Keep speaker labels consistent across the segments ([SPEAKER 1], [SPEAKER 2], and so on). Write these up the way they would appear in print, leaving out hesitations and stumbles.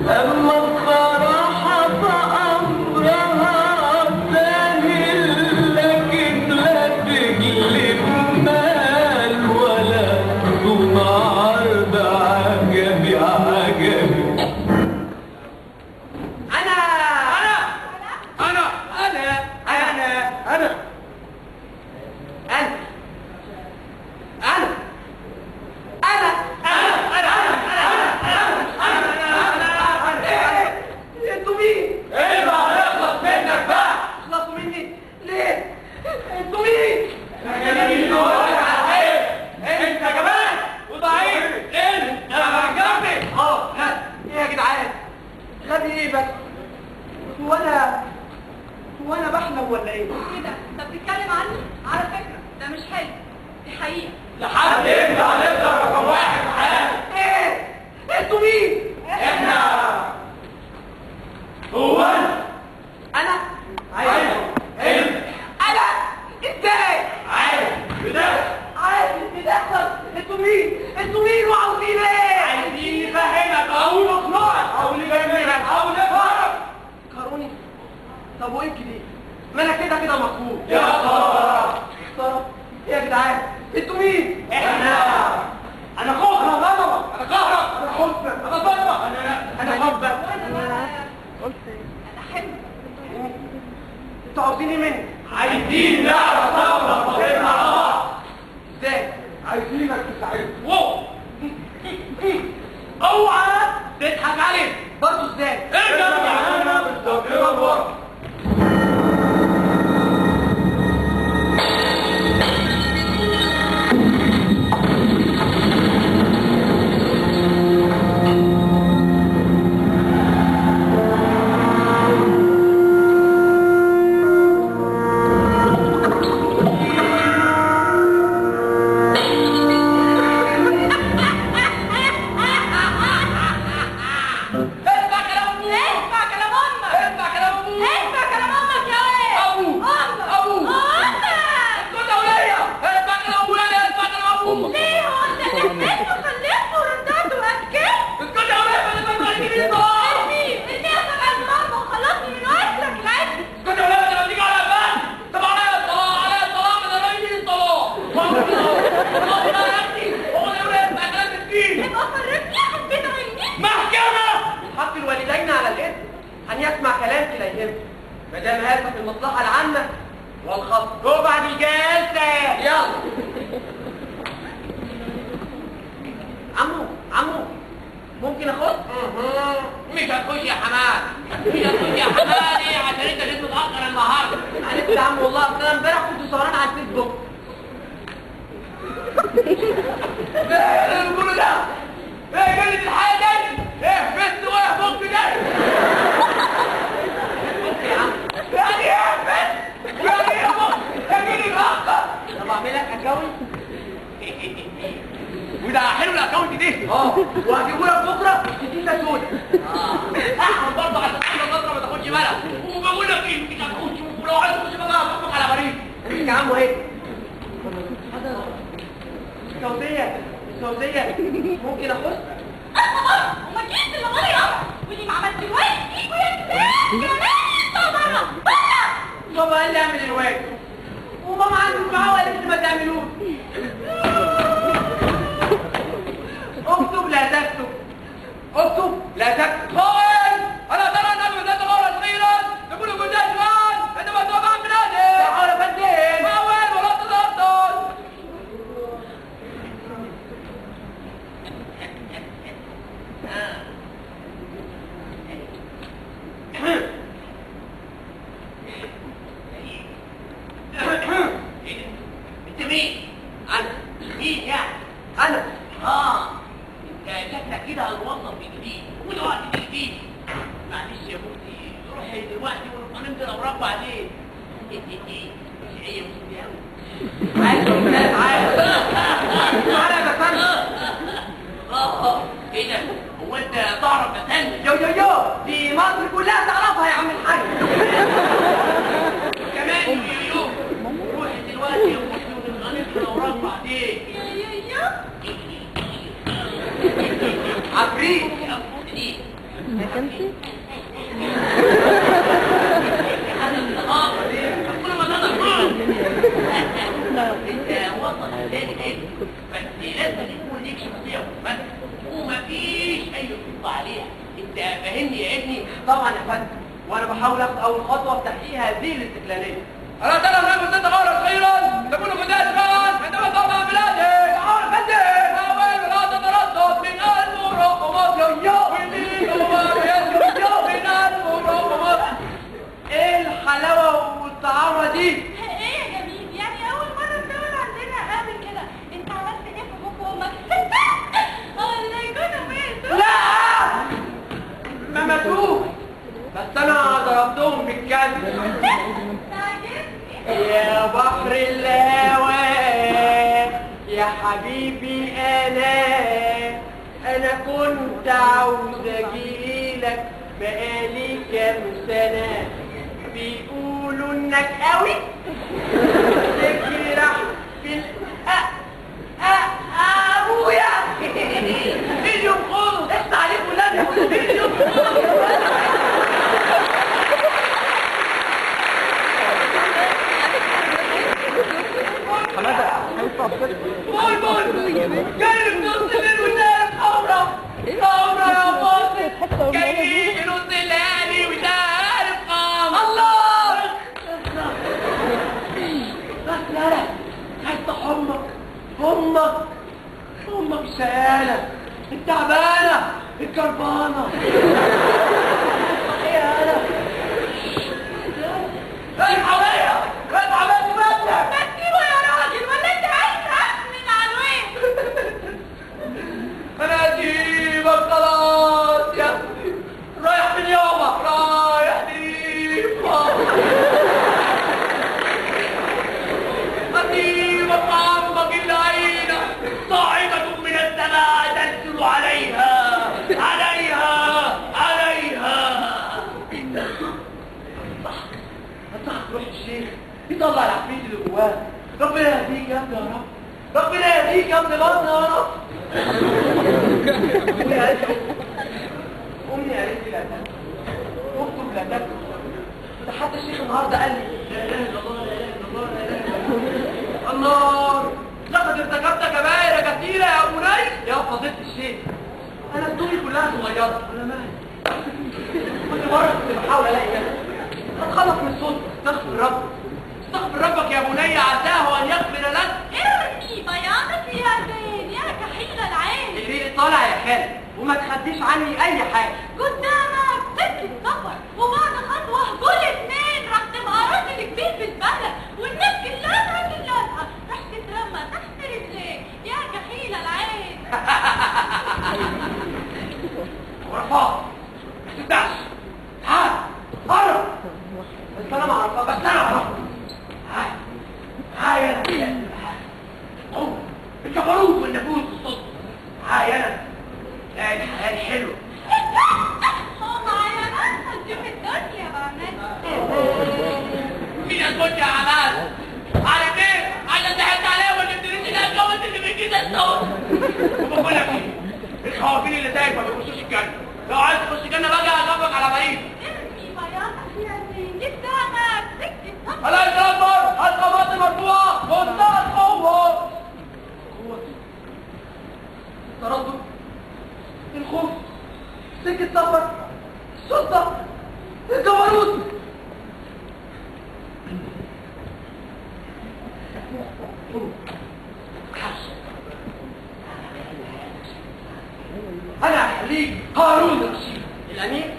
[SPEAKER 1] أما الصراحة فأمرها سهل، لكن لا تجلب مال ولا تضم عرض عجبي عجبي.
[SPEAKER 2] وانا بحلم ولا ايه؟
[SPEAKER 3] ايه ده؟ انت بتتكلم عني؟ على فكرة ده مش حلم، دي حقيقة.
[SPEAKER 1] لحد امتى هنفضل رقم واحد في حياتك؟
[SPEAKER 2] ايه؟ انتوا مين؟
[SPEAKER 1] احنا هو
[SPEAKER 2] انا؟
[SPEAKER 1] ايوه انت.
[SPEAKER 2] انا؟ ازاي؟
[SPEAKER 1] عارف
[SPEAKER 2] بتحصل. انتوا مين؟ وعاوزين ايه؟
[SPEAKER 1] عايزين نفهمك او نقنعك او نجننك او نفهمك.
[SPEAKER 2] كاروني؟ طب وايه كده؟ ما انا كده مقبول.
[SPEAKER 1] يا خسارة.
[SPEAKER 2] خسارة؟ ايه يا جدعان؟ انتوا مين؟
[SPEAKER 1] احنا انا خوف، انا غضبك، انا قهرك،
[SPEAKER 2] انا حبك،
[SPEAKER 1] انا ضربك،
[SPEAKER 2] انا حبك،
[SPEAKER 3] انا حلم.
[SPEAKER 2] انتوا عاوزين ايه مني؟
[SPEAKER 1] عايزين نعرف ثورة فاضلنا على بعض.
[SPEAKER 2] ازاي؟
[SPEAKER 1] عايزينك تساعدنا. واو اوعى تضحك علينا.
[SPEAKER 2] برضه ازاي؟
[SPEAKER 1] ارجع معانا بالتقرير لورا.
[SPEAKER 2] أن يسمع كلام كليهم ما دام هذا في المصلحة العامة والخاصة. وبعد الجلسة يلا. عمو ممكن أخش؟
[SPEAKER 1] مش هتخش يا حماد، ليه؟ عشان انت لسه متأخر النهارده.
[SPEAKER 2] معلش يا عم والله اصل انا امبارح كنت سهران على الفيسبوك.
[SPEAKER 1] ايه اللي بتقوله ده؟ ايه جلد الحياة دي؟ ايه فيس وايه بوك دي؟
[SPEAKER 2] يا عم
[SPEAKER 1] يعني ايه فيس؟ يعني ايه بوك؟ يعني الغلطة.
[SPEAKER 2] طب اعمل لك اكونت
[SPEAKER 1] وده حلو الاكونت دي.
[SPEAKER 2] وهجيبه لك بكره تدينا سودا.
[SPEAKER 1] احمد برضه عشان تاخد فترة ما تاخدش بالك. وبقول لك ايه؟ مش هتخش، ولو عايز تخش بقى هتطبق على غريب.
[SPEAKER 2] يا عم اهي السعودية ممكن اخش؟
[SPEAKER 3] وما جيت اللي غير واللي ما عملت الواجب فيك ويا كمان بره
[SPEAKER 2] بابا قال لي اعمل الواجب وماما عندك معاه وقالت لي ما تعملوش. اكتب لا تكتب، اكتب لا تكتب.
[SPEAKER 1] انا ترى ان بدات غلط صغيرا تقول قدام الان عندما توقع من هذه
[SPEAKER 2] تعال بدين
[SPEAKER 1] فاول ولا تضغط. انت مين؟
[SPEAKER 2] انا
[SPEAKER 1] مين يعني؟
[SPEAKER 2] انا
[SPEAKER 1] انت شكلك كده هنوظف جديد وده وقت جديد. معلش يا بنتي روحي دلوقتي ونبقى نمضي الاوراق بعدين. مش هي مش قوي.
[SPEAKER 2] عايز استاذ عايز تعالى يا بسنت.
[SPEAKER 1] ايه ده؟ هو انت تعرف بسنت؟
[SPEAKER 2] يو دي مصر كلها تعرفها يا عم الحاج.
[SPEAKER 1] كمان يو روحي دلوقتي يا بنتي ونبقى نمضي الاوراق بعدين.
[SPEAKER 2] عفريت
[SPEAKER 4] ما كانش
[SPEAKER 1] وصل لذلك بس لازم يكون ليك شخصيه ممثله ومفيش اي خطه عليها. انت فاهمني يا ابني؟
[SPEAKER 2] طبعا يا فندم، وانا بحاول اخد اول خطوه في تحقيق هذه الاستقلاليه.
[SPEAKER 5] ألا ترى أنكم ستتغيروا خيرا تكونوا فتاة عندما تضع بلادي.
[SPEAKER 2] تعال فندم.
[SPEAKER 5] حاول لا تتردد من المراقبات من المراقبات.
[SPEAKER 2] ايه الحلاوه والطعامه دي؟
[SPEAKER 3] ايه يا جميل، يعني اول مره ندور عندنا قوي كده. انت عملت ايه في ابوك وامك؟ ولا يكونوا ماتوا؟
[SPEAKER 2] لا ما ماتوش، بس انا ضربتهم بالكلب. يا بحر الهوى يا حبيبي انا كنت عاوز اجيلك بقالي كام سنه، بيقولوا انك قوي تجرح في ابويا. اليوم خلص افتح عليك ولاد اليوم خلص. بول جاي من نص الليل وشارب خمرة يا باطل، جاي من نص الليل وشارب خمرة. الله بس لا هفتح امك الشقالة التعبانة الكربانة. اصحى بيا مبدأ
[SPEAKER 3] سيبه يا راجل، ولا انت عايز تأمن على الوين؟
[SPEAKER 2] انا اجيبك خلاص يا ابني. رايح فين يابا؟ رايح ليبا.
[SPEAKER 1] أطيبك عمك العينة صاعقة من السماء تنزل عليها.
[SPEAKER 2] روح الشيخ يطلع العفريت اللي جواه. ربنا يهديك يا ابني يا رب، ربنا يهديك يا ابني بطني يا رب. امي قالت لي لا تاكل، اكتب لا تاكل. ده حتى الشيخ النهارده قال لي لا اله الا الله لا اله الا الله لا اله الا الله. الله لقد ارتكبت كبائر كثيره يا بني. يا فضيله الشيخ انا الدنيا كلها صغيره، انا مالي. كل مره كنت بحاول الاقي نفسي اتخلص من صوت استغفر ربك يا بني، عساه ان يغفر لك.
[SPEAKER 3] ارمي بياضك يا زين يا كحيل العين.
[SPEAKER 2] الريق طالع يا خالد وما تخديش عني اي حاجه.
[SPEAKER 3] قدامك سكة سفر، وبعد خطوة دول اتنين راح تبقى راجل كبير في البلد، والناس كلها راح تترمى تحت رجليك يا كحيل العين.
[SPEAKER 2] ورفاق ما تبدعش. تعال قرب. بس انا ما اعرفها، بس انا اعرفها. هاي انا قوة الجبروت والنفوذ والصدق. هاي انا لا الحياة الحلوة.
[SPEAKER 3] معايا بقى نشوف الدنيا بعمل
[SPEAKER 1] مين اسكت يا عمال؟ على ايه؟ عشان ضحكت عليا وما تدريش ان اتجوزت اللي بيجي ده الصوت. وبقول لك ايه؟ الخوافين اللي زيك ما بيخشوش الجنة. لو عايز تخش الجنة بقى هجابك على بعيد.
[SPEAKER 3] ارمي بياضك يا زين قدامك سكة سفر.
[SPEAKER 2] الله يكبر، القامات المرفوعة منتهى القوة. التردد، الخوف، سكة سفر، السلطة، الجبروت. أنا هخليك هارون الرشيد الأمير.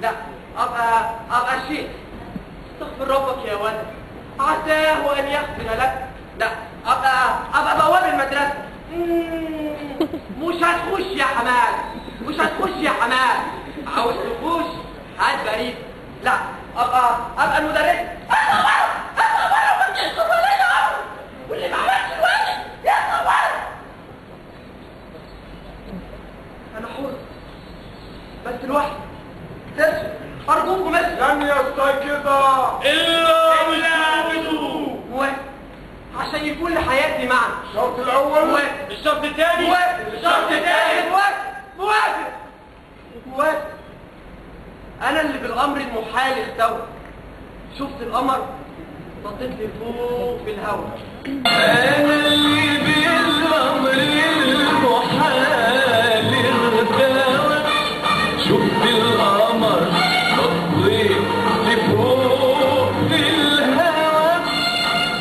[SPEAKER 2] لا، ابقى الشيخ. استغفر ربك يا ولد، عساه ان يغفر لك. لا، ابقى بواب المدرسه. مش هتخش يا حماد، مش هتخش يا حماد. عاوز تخش هات بريد. لا، ابقى المدرس. واللي ما عملش الواجب يصور. انا حر بس لوحدي. ترشد ارجوكم بس.
[SPEAKER 5] لن يستيقظ الا بدون.
[SPEAKER 2] عشان يكون لحياتي معنى.
[SPEAKER 5] الشرط الاول،
[SPEAKER 2] الشرط الثاني، الشرط الثالث. موافق. انا اللي بالامر المحال اختوى. شفت القمر نطيت لي فوق في الهوا.
[SPEAKER 4] انا اللي بالامر المحال اختوى. شفت القمر نطيت لفوق في الهوا.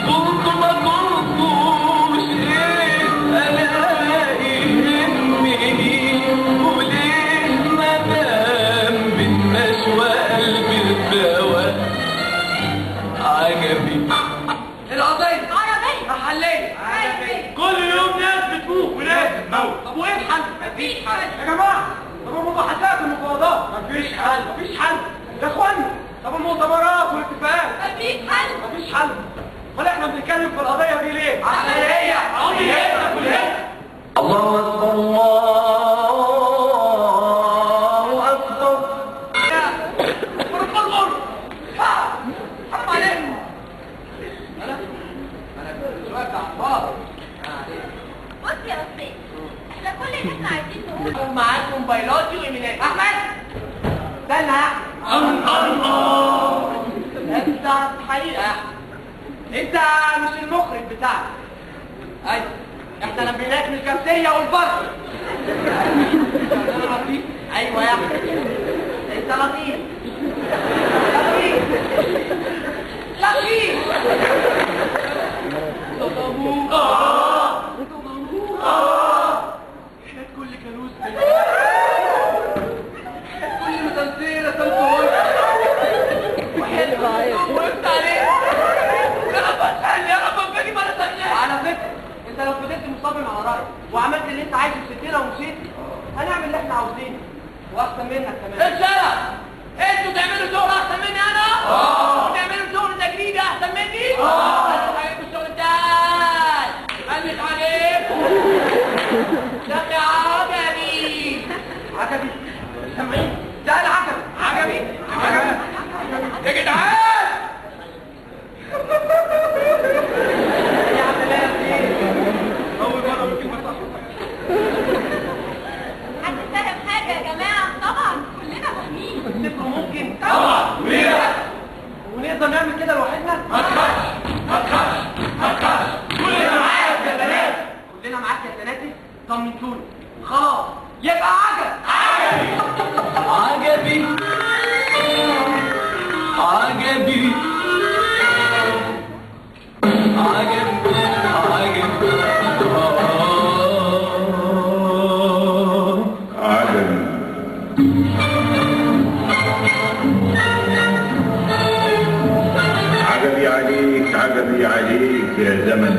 [SPEAKER 4] قلت ما قلتوش ايه الاقي همي، وليه ما دام بالنشوى قلبي ارتوى. عجبي
[SPEAKER 2] القضية
[SPEAKER 3] عربية
[SPEAKER 2] محلية.
[SPEAKER 5] كل يوم ناس بتموت وناس بتموت.
[SPEAKER 2] طب وايه الحل؟
[SPEAKER 3] مفيش حل.
[SPEAKER 2] يا جماعة، طب المباحثات والمفاوضات
[SPEAKER 5] مفيش حل.
[SPEAKER 2] مفيش حل يا اخوانا. طب المؤتمرات والاتفاقات
[SPEAKER 3] مفيش حل.
[SPEAKER 2] مفيش حل. امال احنا بنتكلم في القضية دي ليه؟ عشان هي قضيتنا كلنا.
[SPEAKER 4] الله اكبر الله اكبر.
[SPEAKER 2] حرام عليكم. انا سؤال عطار.
[SPEAKER 3] بص يا استاذ، احنا كل اللي احنا عايزين نقوله
[SPEAKER 2] معاكم موبايلاتي وايميلاتي. احمد استنى يا
[SPEAKER 5] الله.
[SPEAKER 2] لازم تعرف الحقيقة يا احمد. انت مش المخرج بتاعنا. ايوه، احنا لميناك من الكمسية والبر. انا لطيف. ايوه يا احمد، انت لطيف. لطيف. صدموك. حياة كل كانوس كل متنسيرة تنطول. وقفت عليه. يا رب اسألني، يا رب انفجي مرة ثانية. على فكرة انت لو فضلت مصمم على رأيك وعملت اللي انت عايزه وسبتنا ومشيت، هنعمل اللي احنا عاوزينه واحسن منك كمان. رجالة، انتوا تعملوا شغل احسن مني انا؟ وتعملوا شغل تجريدي احسن مني؟ انتوا حبيبوا الشغل بتاعي. قلت عليك. ده عجبي. عجبي؟ سامعين؟ ده العجبي. عجبي.
[SPEAKER 5] يا جدعان،
[SPEAKER 2] يا عم لا
[SPEAKER 5] اول مره بقول كلمه صح.
[SPEAKER 3] حد فاهم حاجة يا جماعة؟ طبعا كلنا فاهمين.
[SPEAKER 2] تفتكروا ممكن؟
[SPEAKER 5] طبعا. وليه؟
[SPEAKER 2] ونقدر نعمل كده لوحدنا؟
[SPEAKER 5] ما تخافش. كلنا معاك يا بنات.
[SPEAKER 2] كلنا معاك يا سناتي. طمنتوني. خلاص يبقى عجب.
[SPEAKER 4] عجبي عجبي
[SPEAKER 6] عجبي عليك يا زمن،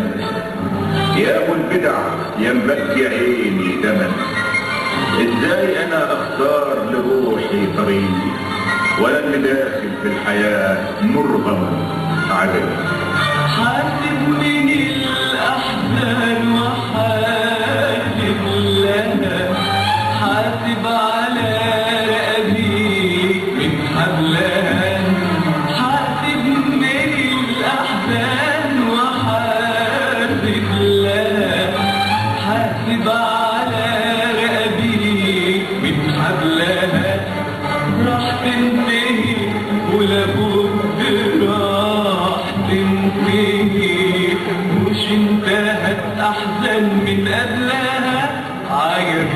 [SPEAKER 6] يا ابو البدع يا مبكي عيني دمن. ازاي انا اختار لروحي طريقي ولا اللي داخل في الحياة مرغم. عجبي
[SPEAKER 4] حاسب من الأحزان وحاسب لها، حاسب على رقبيك من حبلها، حاسب من الأحزان وحاسب لها، حاسب على رقبيك من حبلها. راح تنتهي ولابد راح تنتهي، مش انتهت احزن من قبلها. عجب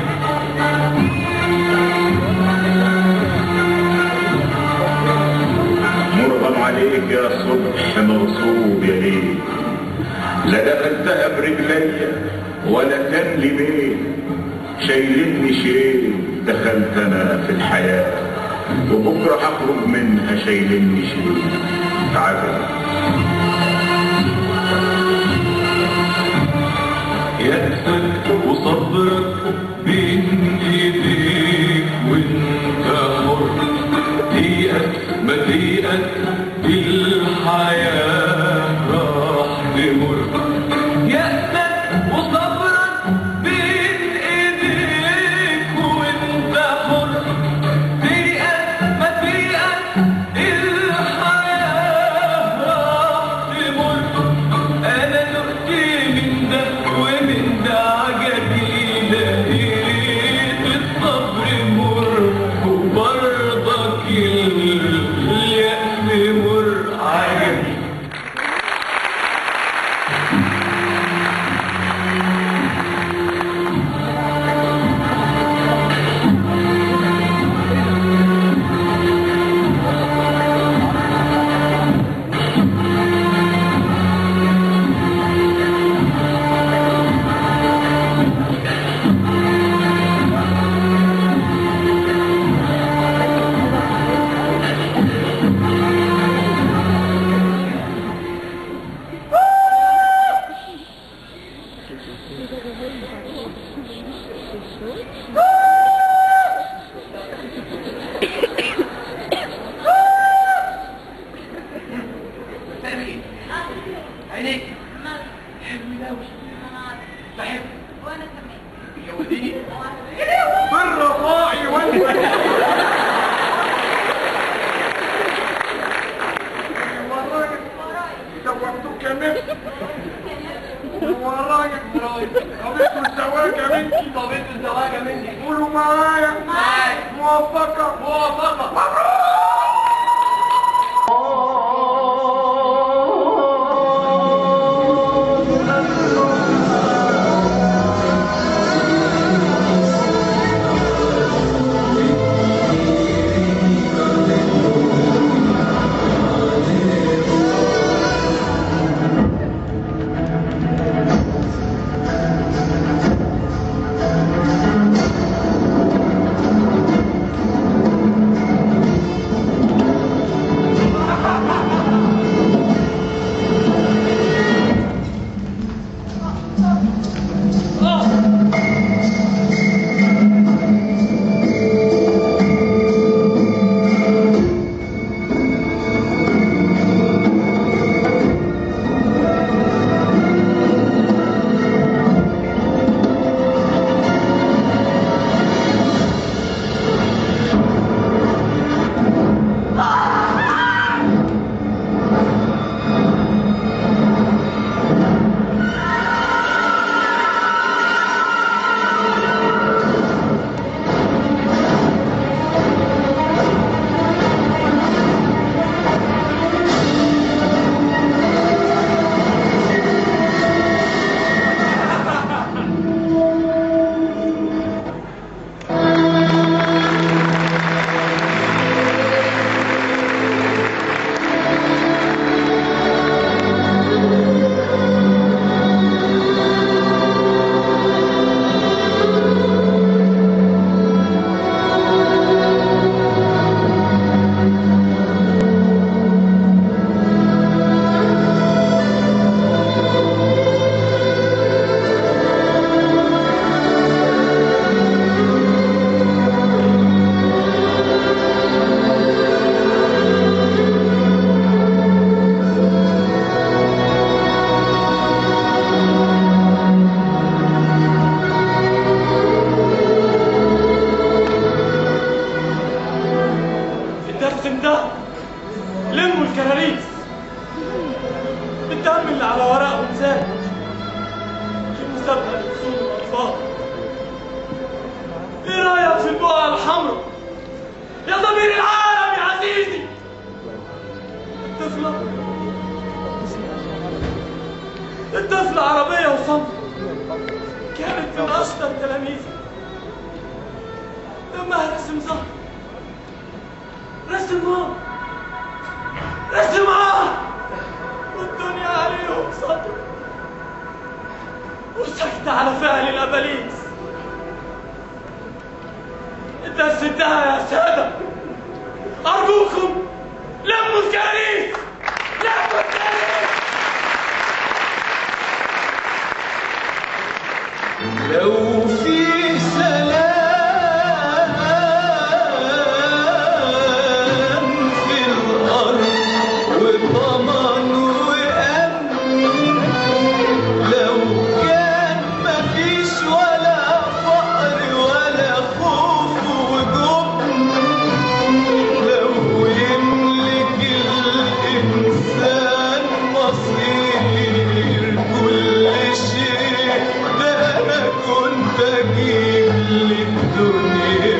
[SPEAKER 6] مرغم عليك يا صبح مغصوب يا ليل، لا دخلتها برجليا ولا كان لي بيت، شايلني شيل دخلت انا في الحياة وبكرة هخرج منها شايلني شيل عجب.
[SPEAKER 4] يأسك وصبرك بين ايديك وانت حر، تيأس ما تيأس الحياة راح تمر. يأسك وصبرك بين ايديك وانت حر، تيأس ما تيأس الحياة راح تمر. انا دقت من ده ومن ده عجبي، لقيت الصبر مر وبرضك اليأس مر عجبي.
[SPEAKER 2] عينيك حلوة أوي. بحبك.
[SPEAKER 3] وانا كمان.
[SPEAKER 2] جوديني بالرفاعي والوجه. ورايا دوبتوك كمان. ورايا طبيعة الزواج يا بنتي. طبيعة الزواج يا بنتي. قولوا معايا. موفقة. مبروك.
[SPEAKER 5] الطفلة عربية وصمت كانت من أشطر تلاميذي. دمها رسم زهر، رسم نار، رسم عار، والدنيا عليهم سطر، وسكت على فعل الأباليس. الدرس انتهى يا سادة،
[SPEAKER 4] تجيب للدنيا